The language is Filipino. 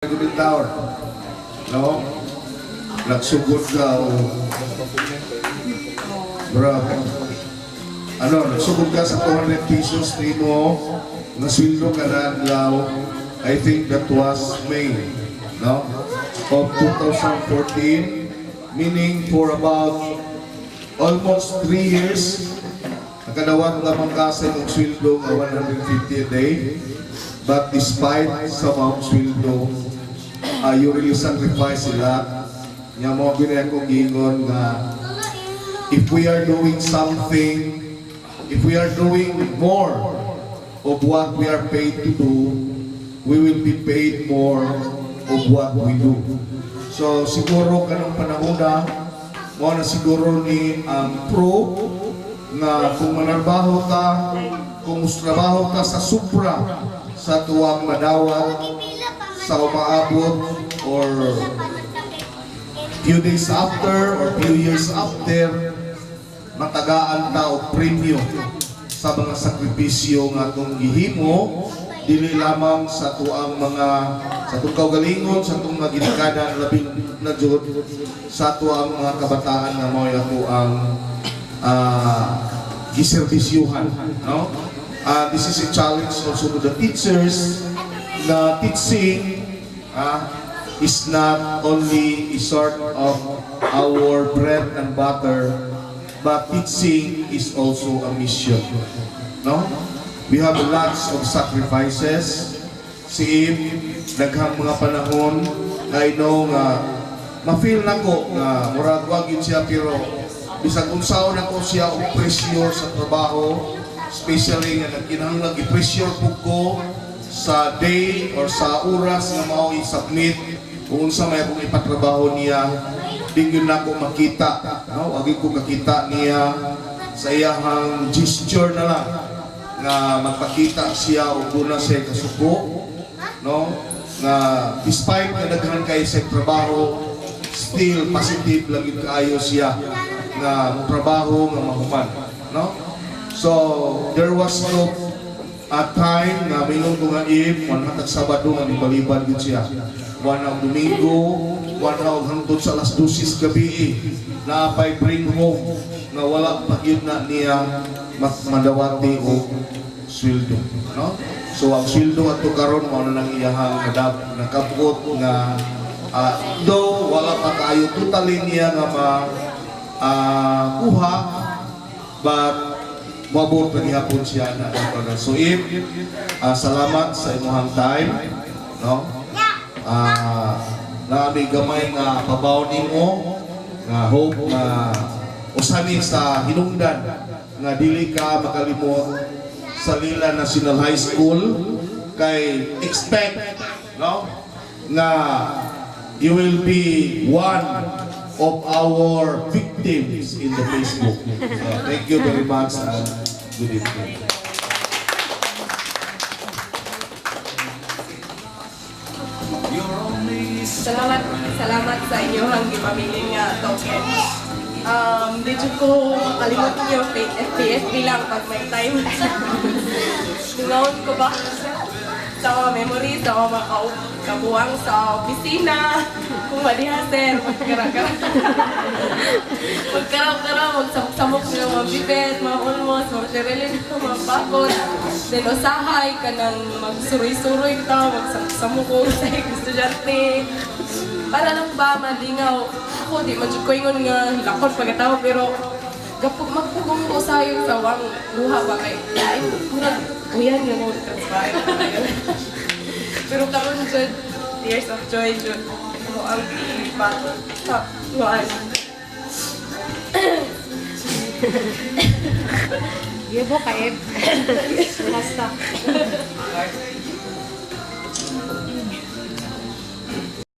Good tower. No? Nagsugod ka o... Grabe. Nagsugod ka sa 200 pesos ni mo, naswildo ka na adlaw. I think that was May, no? Of 2014, meaning for about almost 3 years, nakadawat lamang ka sa inyong swildo ng 150 a day. But despite sa mga swildo, you really sacrifice a lot. Nga mo binaya kong gingon nga if we are doing something, if we are doing more of what we are paid to do, we will be paid more of what we do. So siguro kanong panahon mo na siguro ni ang pro na kung manarbaho ta, kung trabaho ta sa supra sa tuwang madawat, sa umaabot or few days after or few years after, matagaan ta og premyo sa mga sakripisyo nga itong gihimo, dili lamang sa tuang mga sa itong kaugalingon, sa itong mga ginikadan labing na jud sa tuang mga kabataan na mo ako ang giserbisyuhan, no? This is a challenge also to the teachers na teaching is not only a sort of our bread and butter, but teaching is also a mission. No? We have lots of sacrifices. Si daghang mga panahon, I know nga ma-feel nako nga murag wag yun siya pero bisag unsaon ako siya og pressure sa trabaho, especially nga nagkinahanglan i-pressure ko sa day or sa oras nga mao i-submit kung unsa may akong ipatrabaho niya, di yun na ako makita, no? Agi ko makita niya sa iyang gesture na lang nga magpakita siya o doon na siya kasuko, no? Nga despite na daghan kayo sa trabaho, still positive lagi kaayo siya nga trabaho nga mahuman, no? So there was no time na minong ko nga one hatag Sabado nga nibalibad yun siya. One ang Domingo, one ang hangtod sa alas 12 gabi na pa'y bring home na wala pa yun na niya madawati o sweldo. No? So ang sweldo at karon mo na nang iyahang nakabot nga though wala pa tayo totally niya nga kuha, but mabot na gihapon siya na. So if salamat sa imuhang time, no? Naami gamay nga pabaw nimo nga hope nga usani sa hinungdan nga dili ka makalimot sa Lila National High School kay expect, no? Nga you will be one of our victims in the Facebook. Thank you very much and good evening. Salamat sa inyong gipamili nga token. Dito ko kalimot niyo FPSB lang pag may time. Tungawon ko ba sa mga memories, sa mga kabuang sa opisina, kung madiha sir, magkaraw-karaw, magsamok ng mga bibet, mga ulmos, mga sirelin, mga bakot, then usahay ka ng magsuroy-suroy ka, magsamok ko sa estudyante. Para lang ba malingaw, ako di madyo ko ingon nga lakot pagkatao, pero kapag magpugong ko sa'yo sa wang buha ba kay uyan nga mo transparent. Pero karon jud tears of joy jud mo ang ipato sa tuwan. Yebo kaib. Basta.